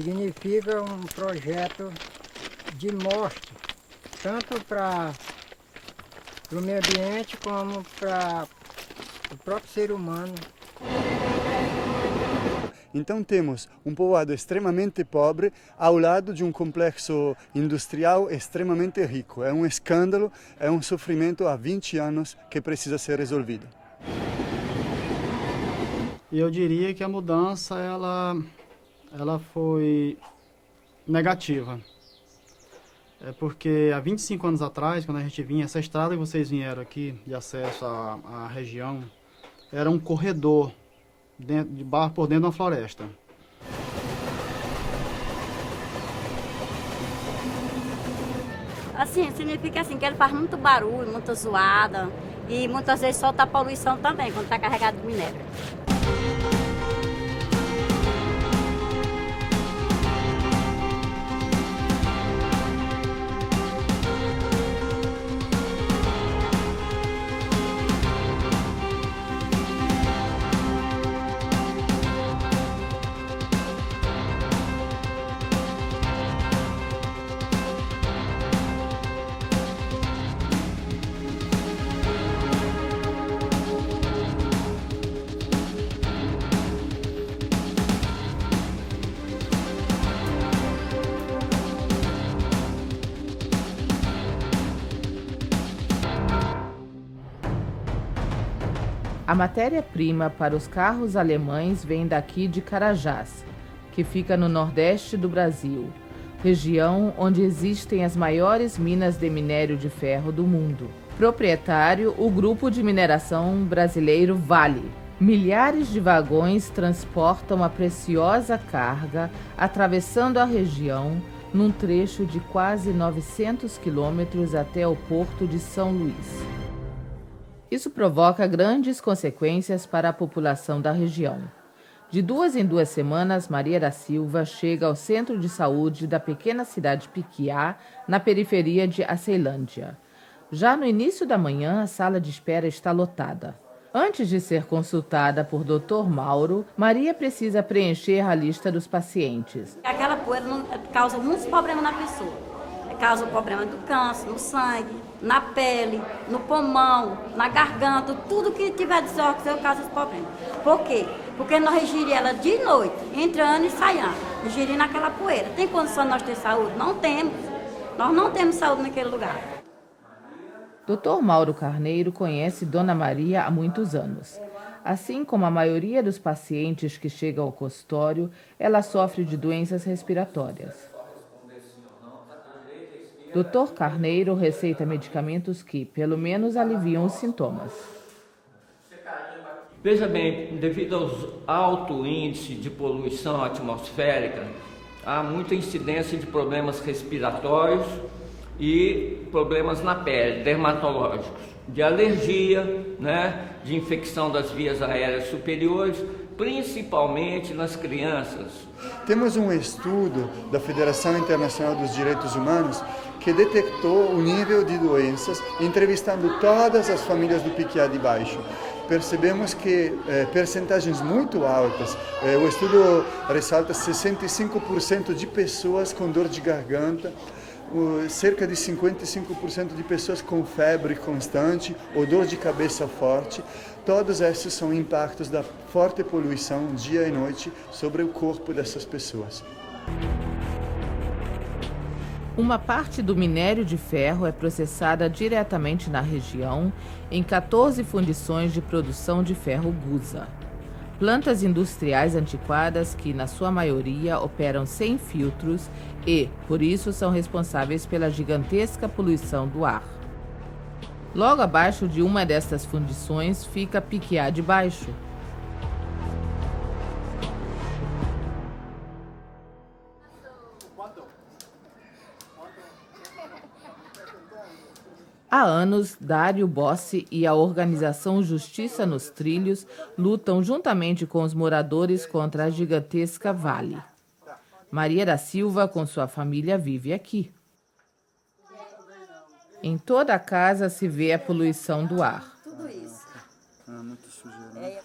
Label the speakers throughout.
Speaker 1: significa um projeto de morte, tanto para o meio ambiente como para o próprio ser humano.
Speaker 2: Então temos um povoado extremamente pobre ao lado de um complexo industrial extremamente rico. É um escândalo, é um sofrimento há 20 anos que precisa ser resolvido.
Speaker 3: E eu diria que a mudança ela foi negativa. É porque há 25 anos atrás, quando a gente vinha, essa estrada que vocês vieram aqui, de acesso à região, era um corredor de barro por dentro de uma floresta.
Speaker 4: Assim, significa assim, que ele faz muito barulho, muita zoada e muitas vezes solta poluição também, quando está carregado de minério.
Speaker 5: A matéria-prima para os carros alemães vem daqui de Carajás, que fica no nordeste do Brasil, região onde existem as maiores minas de minério de ferro do mundo. Proprietário, o grupo de mineração brasileiro Vale. Milhares de vagões transportam a preciosa carga, atravessando a região num trecho de quase 900 quilômetros até o porto de São Luís. Isso provoca grandes consequências para a população da região. De 2 em 2 semanas, Maria da Silva chega ao centro de saúde da pequena cidade Piquiá, na periferia de Aceilândia. Já no início da manhã, a sala de espera está lotada. Antes de ser consultada por Dr. Mauro, Maria precisa preencher a lista dos pacientes.
Speaker 4: Aquela poeira causa muitos problemas na pessoa. Causa problema do câncer, no sangue, na pele, no pulmão, na garganta, tudo que tiver desóxido causa esse problema. Por quê? Porque nós ingerimos ela de noite, entrando e saindo, ingerindo aquela poeira. Tem condição de nós ter saúde? Não temos. Nós não temos saúde naquele lugar.
Speaker 5: Dr. Mauro Carneiro conhece Dona Maria há muitos anos. Assim como a maioria dos pacientes que chegam ao consultório, ela sofre de doenças respiratórias. Dr. Carneiro receita medicamentos que, pelo menos, aliviam os sintomas.
Speaker 6: Veja bem, devido ao alto índice de poluição atmosférica, há muita incidência de problemas respiratórios e problemas na pele, dermatológicos, de alergia, de infecção das vias aéreas superiores, principalmente nas crianças.
Speaker 2: Temos um estudo da Federação Internacional dos Direitos Humanos que detectou o nível de doenças entrevistando todas as famílias do Piquiá de Baixo. Percebemos que percentagens muito altas, o estudo ressalta 65% de pessoas com dor de garganta, cerca de 55% de pessoas com febre constante ou dor de cabeça forte. Todos esses são impactos da forte poluição dia e noite sobre o corpo dessas pessoas.
Speaker 5: Uma parte do minério de ferro é processada diretamente na região em 14 fundições de produção de ferro gusa. Plantas industriais antiquadas que, na sua maioria, operam sem filtros e, por isso, são responsáveis pela gigantesca poluição do ar. Logo abaixo de uma destas fundições fica Piquiá de Baixo. Há anos, Dário Bossi e a organização Justiça nos Trilhos lutam juntamente com os moradores contra a gigantesca Vale. Maria da Silva, com sua família, vive aqui. Em toda a casa se vê a poluição do ar.
Speaker 4: Tudo isso.
Speaker 2: Muito sujeira.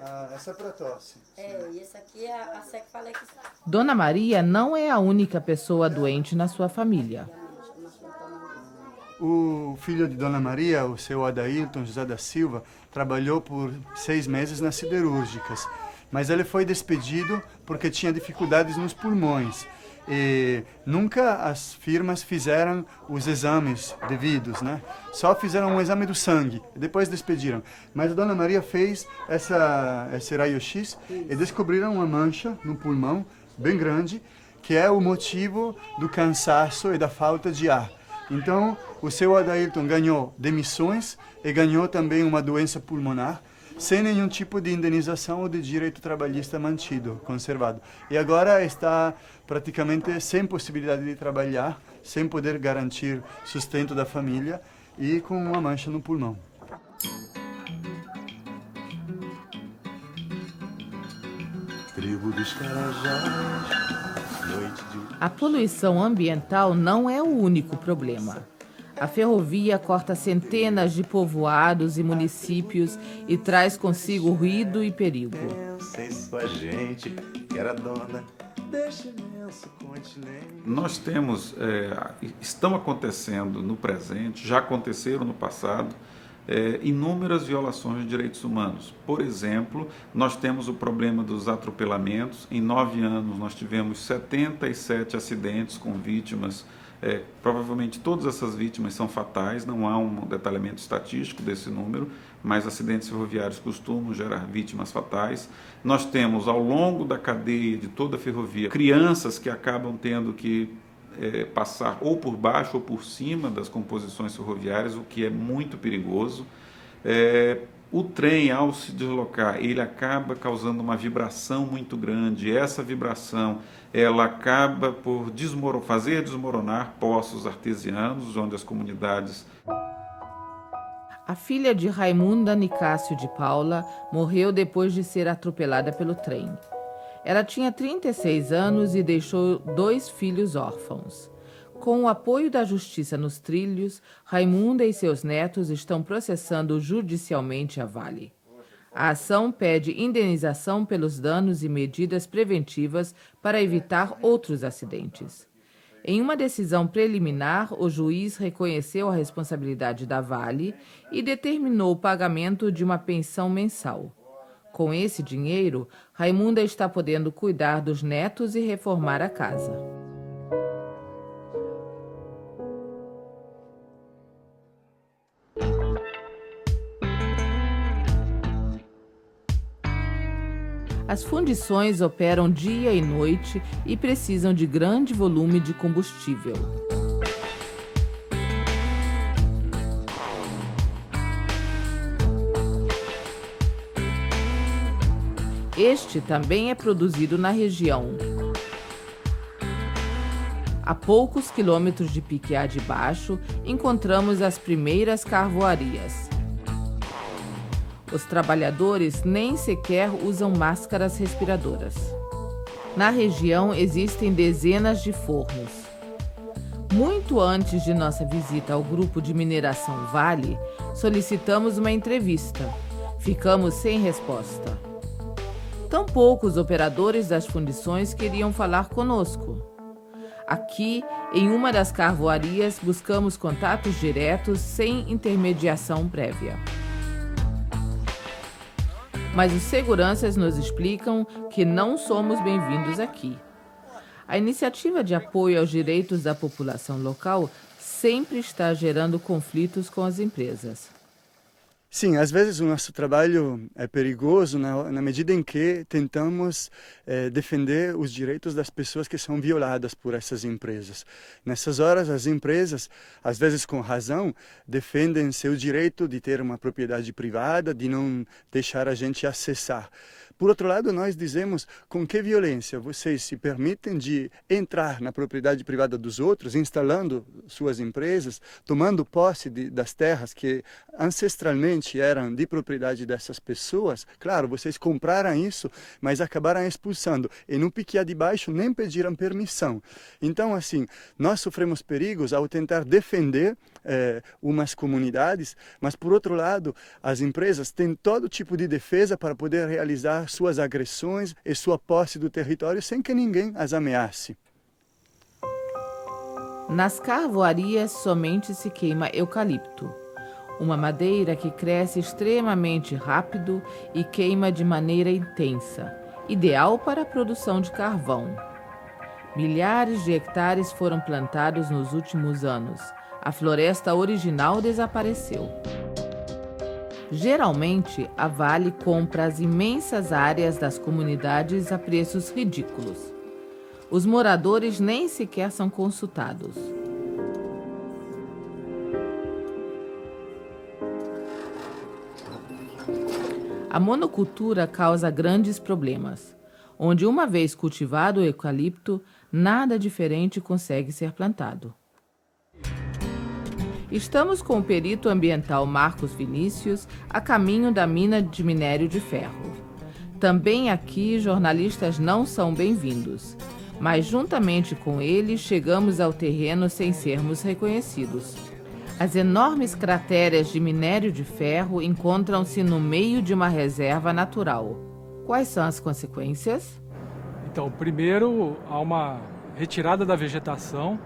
Speaker 2: Ah, essa é para tosse.
Speaker 4: E esse aqui é a Cefalex.
Speaker 5: Dona Maria não é a única pessoa doente na sua família.
Speaker 2: O filho de Dona Maria, o seu Adailton José da Silva, trabalhou por 6 meses nas siderúrgicas, mas ele foi despedido porque tinha dificuldades nos pulmões. E nunca as firmas fizeram os exames devidos, né? Só fizeram um exame do sangue, depois despediram. Mas a Dona Maria fez esse raio-x e descobriram uma mancha no pulmão bem grande, que é o motivo do cansaço e da falta de ar. Então, o seu Adailton ganhou demissões e ganhou também uma doença pulmonar, sem nenhum tipo de indenização ou de direito trabalhista mantido, conservado. E agora está praticamente sem possibilidade de trabalhar, sem poder garantir sustento da família e com uma mancha no pulmão.
Speaker 7: Tribo dos Carajás.
Speaker 5: A poluição ambiental não é o único problema. A ferrovia corta centenas de povoados e municípios e traz consigo ruído e perigo.
Speaker 7: Sem sua gente, que era dona deste imenso continente.
Speaker 8: Nós temos, estão acontecendo no presente, já aconteceram no passado, inúmeras violações de direitos humanos. Por exemplo, nós temos o problema dos atropelamentos. Em 9 anos nós tivemos 77 acidentes com vítimas. Provavelmente todas essas vítimas são fatais, não há um detalhamento estatístico desse número, mas acidentes ferroviários costumam gerar vítimas fatais. Nós temos ao longo da cadeia de toda a ferrovia crianças que acabam tendo que passar ou por baixo ou por cima das composições ferroviárias, o que é muito perigoso. O trem, ao se deslocar, ele acaba causando uma vibração muito grande. Essa vibração, ela acaba por fazer desmoronar poços artesianos, onde as comunidades...
Speaker 5: A filha de Raimunda Nicásio de Paula morreu depois de ser atropelada pelo trem. Ela tinha 36 anos e deixou 2 filhos órfãos. Com o apoio da justiça nos trilhos, Raimunda e seus netos estão processando judicialmente a Vale. A ação pede indenização pelos danos e medidas preventivas para evitar outros acidentes. Em uma decisão preliminar, o juiz reconheceu a responsabilidade da Vale e determinou o pagamento de uma pensão mensal. Com esse dinheiro, Raimunda está podendo cuidar dos netos e reformar a casa. As fundições operam dia e noite e precisam de grande volume de combustível. Este também é produzido na região. A poucos quilômetros de Piquiá de Baixo, encontramos as primeiras carvoarias. Os trabalhadores nem sequer usam máscaras respiradoras. Na região existem dezenas de fornos. Muito antes de nossa visita ao grupo de mineração Vale, solicitamos uma entrevista. Ficamos sem resposta. Tampouco os operadores das fundições queriam falar conosco. Aqui, em uma das carvoarias, buscamos contatos diretos sem intermediação prévia. Mas os seguranças nos explicam que não somos bem-vindos aqui. A iniciativa de apoio aos direitos da população local sempre está gerando conflitos com as empresas.
Speaker 2: Sim, às vezes o nosso trabalho é perigoso na medida em que tentamos defender os direitos das pessoas que são violadas por essas empresas. Nessas horas, as empresas, às vezes com razão, defendem seu direito de ter uma propriedade privada, de não deixar a gente acessar. Por outro lado, nós dizemos com que violência vocês se permitem de entrar na propriedade privada dos outros, instalando suas empresas, tomando posse das terras que ancestralmente eram de propriedade dessas pessoas. Claro, vocês compraram isso, mas acabaram expulsando. E no Piquiá de Baixo nem pediram permissão. Então, assim, nós sofremos perigos ao tentar defender umas comunidades, mas por outro lado, as empresas têm todo tipo de defesa para poder realizar suas agressões e sua posse do território sem que ninguém as ameace.
Speaker 5: Nas carvoarias somente se queima eucalipto, uma madeira que cresce extremamente rápido e queima de maneira intensa, ideal para a produção de carvão. Milhares de hectares foram plantados nos últimos anos. A floresta original desapareceu. Geralmente, a Vale compra as imensas áreas das comunidades a preços ridículos. Os moradores nem sequer são consultados. A monocultura causa grandes problemas. Onde uma vez cultivado o eucalipto, nada diferente consegue ser plantado. Estamos com o perito ambiental Marcos Vinícius a caminho da mina de minério de ferro. Também aqui, jornalistas não são bem-vindos, mas juntamente com eles chegamos ao terreno sem sermos reconhecidos. As enormes crateras de minério de ferro encontram-se no meio de uma reserva natural. Quais são as consequências?
Speaker 9: Então, primeiro, há uma retirada da vegetação,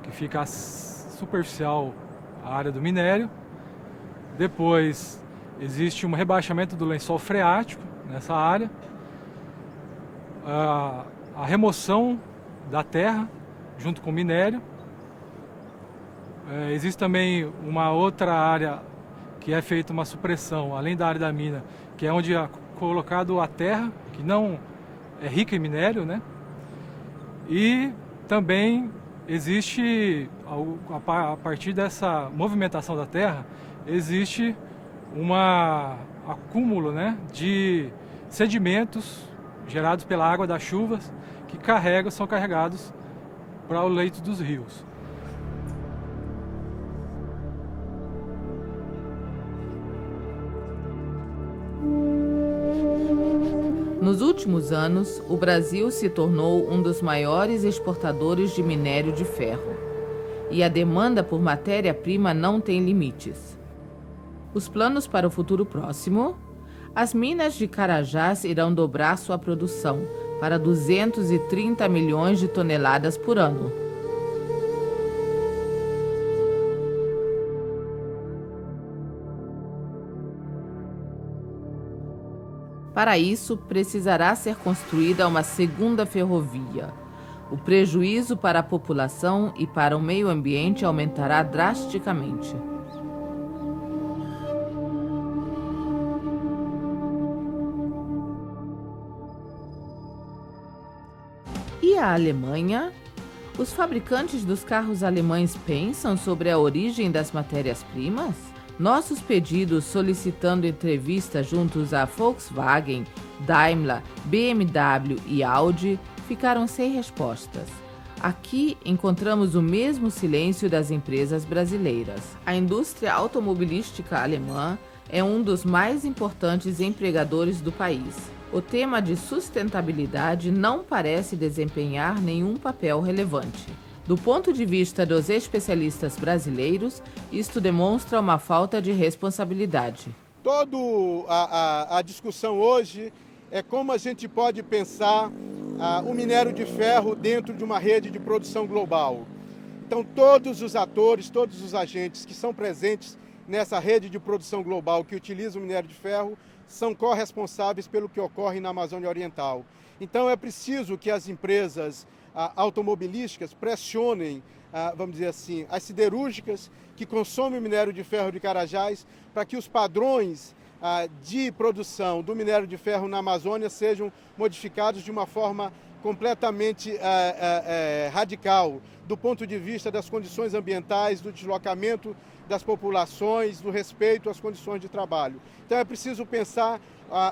Speaker 9: que fica superficial a área do minério. Depois, existe um rebaixamento do lençol freático nessa área. A remoção da terra junto com o minério. Existe também uma outra área que é feita uma supressão, além da área da mina, que é onde é colocado a terra, que não é rica em minério, né? E também existe, a partir dessa movimentação da terra, existe um acúmulo, né, de sedimentos gerados pela água das chuvas que são carregados para o leito dos rios.
Speaker 5: Nos últimos anos, o Brasil se tornou um dos maiores exportadores de minério de ferro. E a demanda por matéria-prima não tem limites. Os planos para o futuro próximo? As minas de Carajás irão dobrar sua produção para 230 milhões de toneladas por ano. Para isso, precisará ser construída uma segunda ferrovia. O prejuízo para a população e para o meio ambiente aumentará drasticamente. E a Alemanha? Os fabricantes dos carros alemães pensam sobre a origem das matérias-primas? Nossos pedidos solicitando entrevista juntos a Volkswagen, Daimler, BMW e Audi ficaram sem respostas. Aqui encontramos o mesmo silêncio das empresas brasileiras. A indústria automobilística alemã é um dos mais importantes empregadores do país. O tema de sustentabilidade não parece desempenhar nenhum papel relevante. Do ponto de vista dos especialistas brasileiros, isto demonstra uma falta de responsabilidade.
Speaker 10: Toda a discussão hoje é como a gente pode pensar o minério de ferro dentro de uma rede de produção global. Então, todos os atores, todos os agentes que são presentes nessa rede de produção global que utiliza o minério de ferro são corresponsáveis pelo que ocorre na Amazônia Oriental. Então, é preciso que as empresas automobilísticas pressionem, vamos dizer assim, as siderúrgicas que consomem o minério de ferro de Carajás para que os padrões de produção do minério de ferro na Amazônia sejam modificados de uma forma completamente radical do ponto de vista das condições ambientais, do deslocamento das populações, do respeito às condições de trabalho. Então é preciso pensar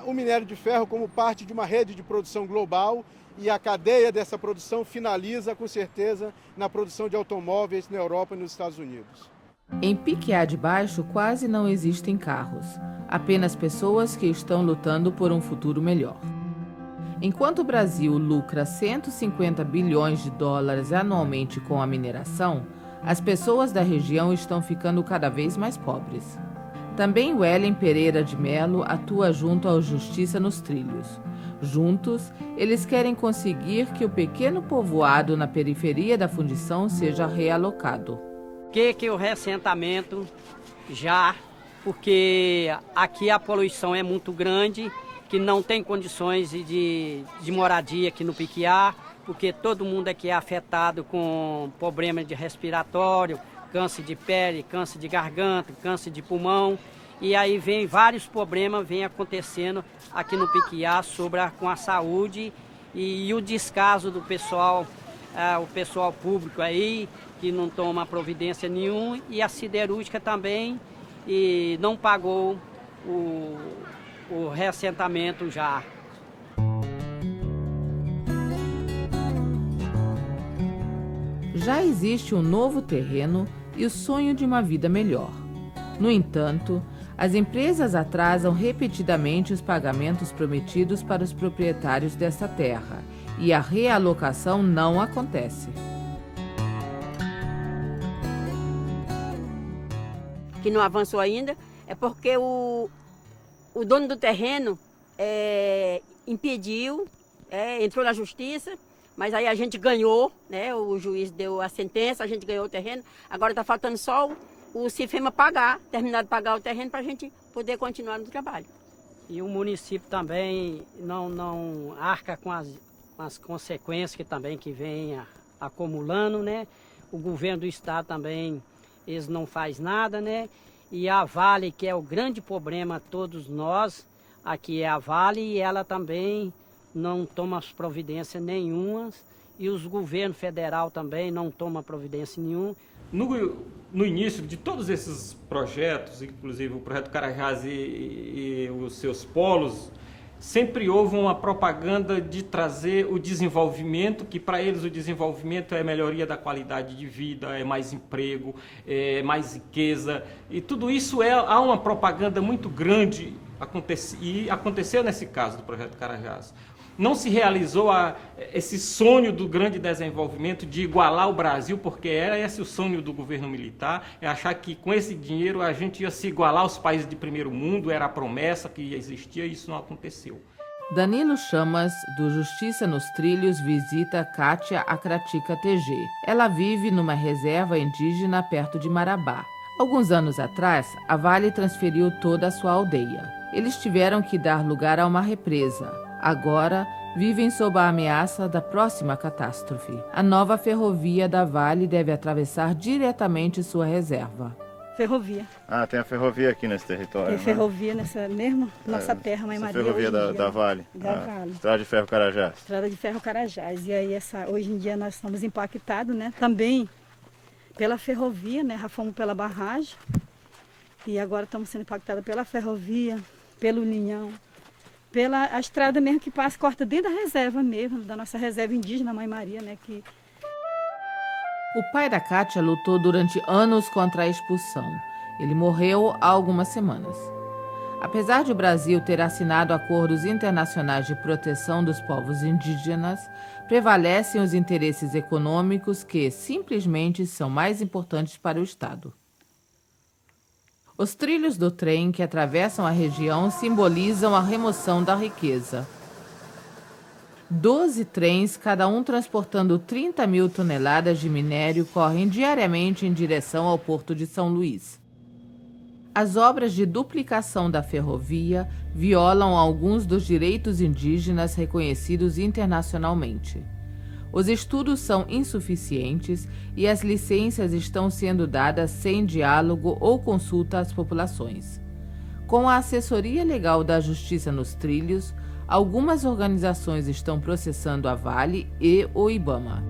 Speaker 10: o minério de ferro como parte de uma rede de produção global, e a cadeia dessa produção finaliza, com certeza, na produção de automóveis na Europa e nos Estados Unidos.
Speaker 5: Em Piquiá de Baixo quase não existem carros, apenas pessoas que estão lutando por um futuro melhor. Enquanto o Brasil lucra 150 bilhões de dólares anualmente com a mineração, as pessoas da região estão ficando cada vez mais pobres. Também Wellen Pereira de Melo atua junto ao Justiça nos Trilhos. Juntos, eles querem conseguir que o pequeno povoado na periferia da fundição seja realocado.
Speaker 11: Que o reassentamento já, porque aqui a poluição é muito grande, que não tem condições de moradia aqui no Piquiá, porque todo mundo aqui é afetado com problemas de respiratório, câncer de pele, câncer de garganta, câncer de pulmão. E aí vem vários problemas acontecendo aqui no Piquiá com a saúde e o descaso do pessoal, o pessoal público aí, que não toma providência nenhuma, e a siderúrgica também e não pagou o reassentamento já.
Speaker 5: Já existe um novo terreno e o sonho de uma vida melhor. No entanto, as empresas atrasam repetidamente os pagamentos prometidos para os proprietários dessa terra e a realocação não acontece.
Speaker 4: Que não avançou ainda é porque o dono do terreno impediu, entrou na justiça, mas aí a gente ganhou, né? O juiz deu a sentença, a gente ganhou o terreno. Agora está faltando só o Cifema terminar de pagar o terreno para a gente poder continuar no trabalho.
Speaker 11: E o município também não arca com as consequências que vem acumulando, né? O governo do estado também, eles não faz nada, né? E a Vale, que é o grande problema, todos nós, aqui é a Vale, e ela também não toma providência nenhuma, e os governos federal também não tomam providência nenhuma.
Speaker 6: No início de todos esses projetos, inclusive o projeto Carajás e os seus polos, sempre houve uma propaganda de trazer o desenvolvimento, que para eles o desenvolvimento é a melhoria da qualidade de vida, é mais emprego, é mais riqueza, e tudo isso há uma propaganda muito grande, e aconteceu nesse caso do projeto Carajás. Não se realizou esse sonho do grande desenvolvimento de igualar o Brasil, porque era esse o sonho do governo militar, é achar que com esse dinheiro a gente ia se igualar aos países de primeiro mundo, era a promessa que existia e isso não aconteceu.
Speaker 5: Danilo Chamas, do Justiça nos Trilhos, visita Kátia Acratica TG. Ela vive numa reserva indígena perto de Marabá. Alguns anos atrás, a Vale transferiu toda a sua aldeia. Eles tiveram que dar lugar a uma represa. Agora, vivem sob a ameaça da próxima catástrofe. A nova ferrovia da Vale deve atravessar diretamente sua reserva.
Speaker 12: Ferrovia.
Speaker 13: Ah, tem a ferrovia aqui nesse território,
Speaker 12: tem ferrovia nessa mesma nossa terra, Mãe Maria.
Speaker 13: Ferrovia da Vale.
Speaker 12: Da Vale.
Speaker 13: Estrada de Ferro Carajás.
Speaker 12: Estrada de Ferro Carajás. E aí, hoje em dia, nós estamos impactados, né? Também pela ferrovia, né? Já fomos pela barragem. E agora estamos sendo impactados pela ferrovia, pelo linhão. Pela a estrada mesmo que passa, corta dentro da reserva mesmo, da nossa reserva indígena Mãe Maria, né?
Speaker 5: O pai da Kátia lutou durante anos contra a expulsão. Ele morreu há algumas semanas. Apesar de o Brasil ter assinado acordos internacionais de proteção dos povos indígenas, prevalecem os interesses econômicos que, simplesmente, são mais importantes para o Estado. Os trilhos do trem que atravessam a região simbolizam a remoção da riqueza. 12 trens, cada um transportando 30 mil toneladas de minério, correm diariamente em direção ao Porto de São Luís. As obras de duplicação da ferrovia violam alguns dos direitos indígenas reconhecidos internacionalmente. Os estudos são insuficientes e as licenças estão sendo dadas sem diálogo ou consulta às populações. Com a assessoria legal da Justiça nos Trilhos, Algumas organizações estão processando a Vale e o IBAMA.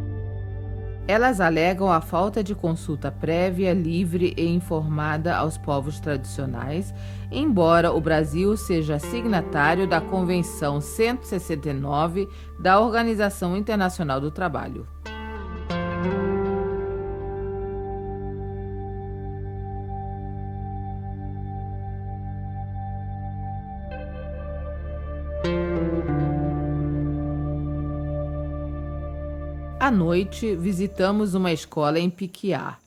Speaker 5: Elas alegam a falta de consulta prévia, livre e informada aos povos tradicionais, embora o Brasil seja signatário da Convenção 169 da Organização Internacional do Trabalho. À noite, visitamos uma escola em Piquiá.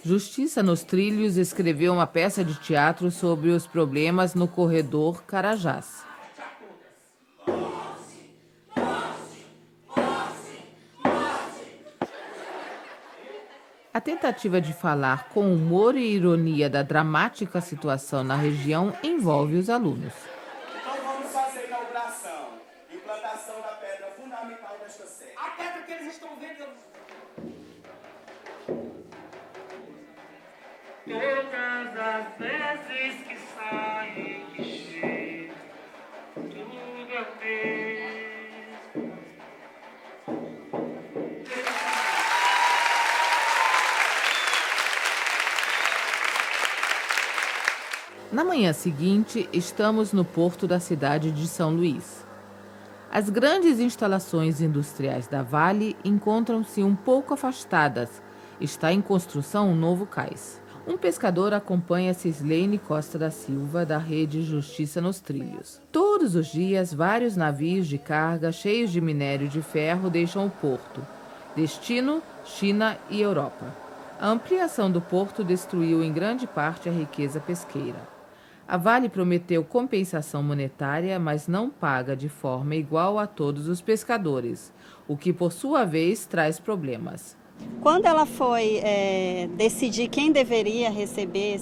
Speaker 5: Justiça nos Trilhos escreveu uma peça de teatro sobre os problemas no corredor Carajás. A tentativa de falar com humor e ironia da dramática situação na região envolve os alunos.
Speaker 14: Então vamos fazer a inauguração, implantação da pedra fundamental desta série. A pedra que eles estão vendo. Todas as vezes que saem que chega, tudo é mesmo.
Speaker 5: Na manhã seguinte, estamos no porto da cidade de São Luís. As grandes instalações industriais da Vale encontram-se um pouco afastadas. Está em construção um novo cais. Um pescador acompanha Cislene Costa da Silva, da rede Justiça nos Trilhos. Todos os dias, vários navios de carga cheios de minério de ferro deixam o porto. Destino, China e Europa. A ampliação do porto destruiu em grande parte a riqueza pesqueira. A Vale prometeu compensação monetária, mas não paga de forma igual a todos os pescadores, o que, por sua vez, traz problemas.
Speaker 15: Quando ela foi decidir quem deveria receber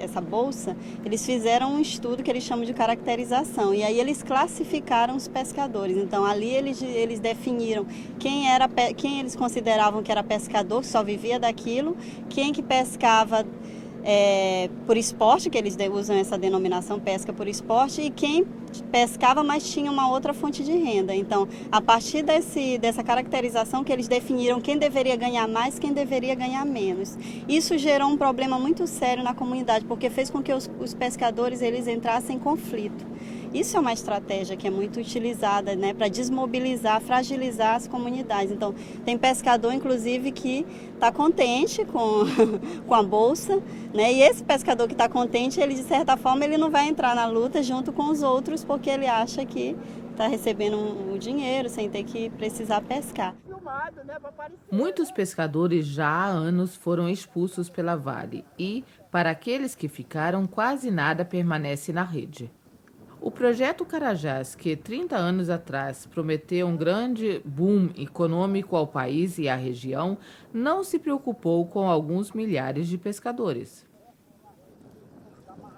Speaker 15: essa bolsa, eles fizeram um estudo que eles chamam de caracterização. E aí eles classificaram os pescadores. Então ali eles definiram quem eles consideravam que era pescador, que só vivia daquilo, quem que pescava por esporte, que eles usam essa denominação pesca por esporte, e quem pescava, mas tinha uma outra fonte de renda. Então, a partir dessa caracterização que eles definiram quem deveria ganhar mais, quem deveria ganhar menos. Isso gerou um problema muito sério na comunidade, porque fez com que os pescadores eles entrassem em conflito. Isso é uma estratégia que é muito utilizada, né, para desmobilizar, fragilizar as comunidades. Então, tem pescador, inclusive, que está contente com a bolsa, né, e esse pescador que está contente, ele, de certa forma, ele não vai entrar na luta junto com os outros, porque ele acha que está recebendo um dinheiro sem ter que precisar pescar.
Speaker 5: Muitos pescadores já há anos foram expulsos pela Vale e, para aqueles que ficaram, quase nada permanece na rede. O projeto Carajás, que 30 anos atrás prometeu um grande boom econômico ao país e à região, não se preocupou com alguns milhares de pescadores.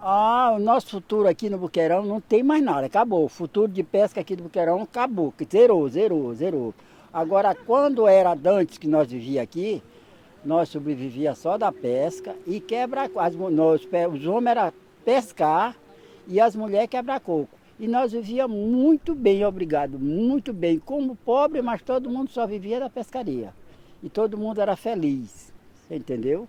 Speaker 16: O nosso futuro aqui no Boqueirão não tem mais nada, acabou. O futuro de pesca aqui do Boqueirão acabou, zerou. Agora, quando era antes que nós vivíamos aqui, nós sobrevivíamos só da pesca e os homens eram pescar e as mulheres quebrar coco. E nós vivíamos muito bem, obrigado, muito bem. Como pobre, mas todo mundo só vivia da pescaria. E todo mundo era feliz, você entendeu?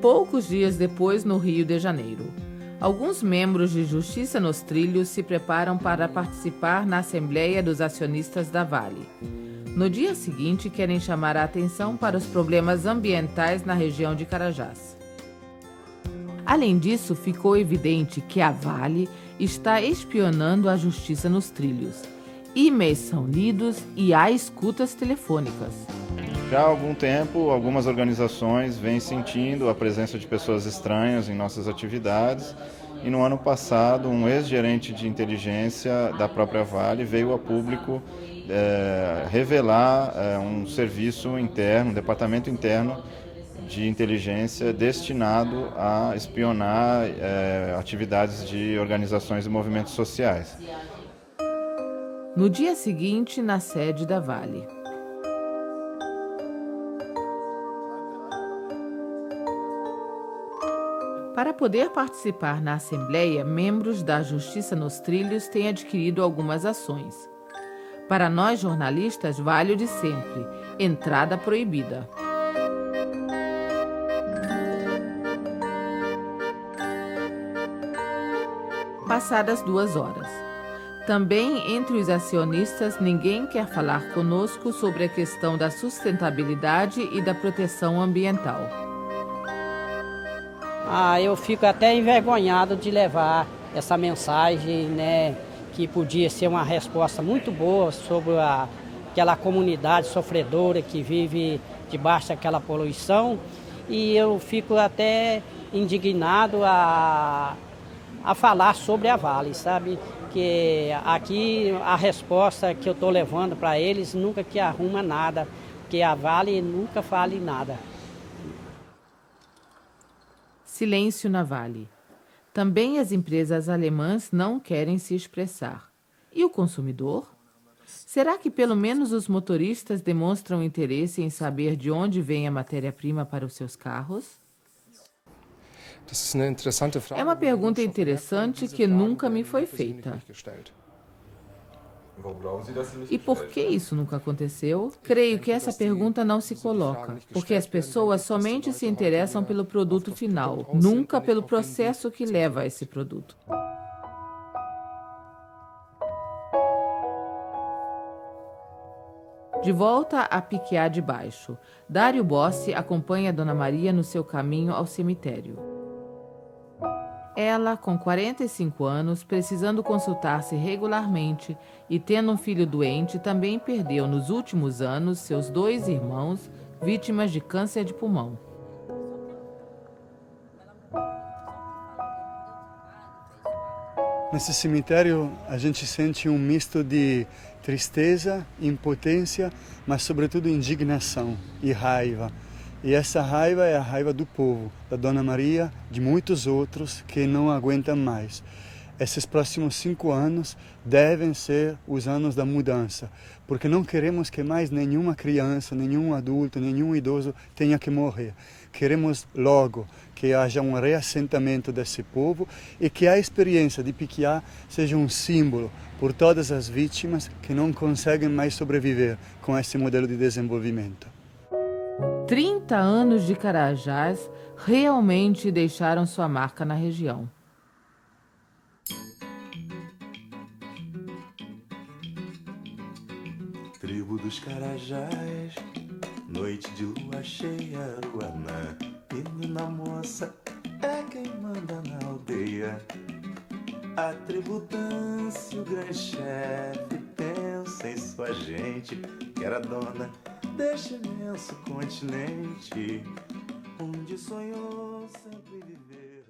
Speaker 5: Poucos dias depois, no Rio de Janeiro, alguns membros de Justiça nos Trilhos se preparam para participar na Assembleia dos Acionistas da Vale. No dia seguinte, querem chamar a atenção para os problemas ambientais na região de Carajás. Além disso, ficou evidente que a Vale está espionando a Justiça nos Trilhos. E-mails são lidos e há escutas telefônicas.
Speaker 13: Já há algum tempo, algumas organizações vêm sentindo a presença de pessoas estranhas em nossas atividades. E no ano passado, um ex-gerente de inteligência da própria Vale veio a público revelar um serviço interno, um departamento interno de inteligência destinado a espionar atividades de organizações e movimentos sociais.
Speaker 5: No dia seguinte, na sede da Vale. Para poder participar na Assembleia, membros da Justiça nos Trilhos têm adquirido algumas ações. Para nós jornalistas, vale o de sempre: entrada proibida. Passadas 2 horas. Também entre os acionistas, ninguém quer falar conosco sobre a questão da sustentabilidade e da proteção ambiental.
Speaker 11: Eu fico até envergonhado de levar essa mensagem, né, que podia ser uma resposta muito boa sobre aquela comunidade sofredora que vive debaixo daquela poluição. E eu fico até indignado a falar sobre a Vale, sabe? Que aqui a resposta que eu estou levando para eles nunca que arruma nada, que a Vale nunca fale nada.
Speaker 5: Silêncio na Vale. Também as empresas alemãs não querem se expressar. E o consumidor? Será que pelo menos os motoristas demonstram interesse em saber de onde vem a matéria-prima para os seus carros? É uma pergunta interessante que nunca me foi feita. E por que isso nunca aconteceu? Creio que essa pergunta não se coloca, porque as pessoas somente se interessam pelo produto final, nunca pelo processo que leva a esse produto. De volta a Piquiá de Baixo, Dário Bossi acompanha Dona Maria no seu caminho ao cemitério. Ela, com 45 anos, precisando consultar-se regularmente e tendo um filho doente, também perdeu nos últimos anos seus 2 irmãos, vítimas de câncer de pulmão.
Speaker 2: Nesse cemitério a gente sente um misto de tristeza, impotência, mas sobretudo indignação e raiva. E essa raiva é a raiva do povo, da Dona Maria, de muitos outros que não aguentam mais. Esses próximos 5 anos devem ser os anos da mudança, porque não queremos que mais nenhuma criança, nenhum adulto, nenhum idoso tenha que morrer. Queremos logo que haja um reassentamento desse povo e que a experiência de Piquiá seja um símbolo por todas as vítimas que não conseguem mais sobreviver com esse modelo de desenvolvimento.
Speaker 5: 30 anos de Carajás realmente deixaram sua marca na região.
Speaker 7: Tribo dos Carajás, noite de lua cheia, Ruanã, menina moça, é quem manda na aldeia. A tribo dança e o grande chefe pensa em sua gente, que era dona deste imenso continente, onde sonhou sempre viver.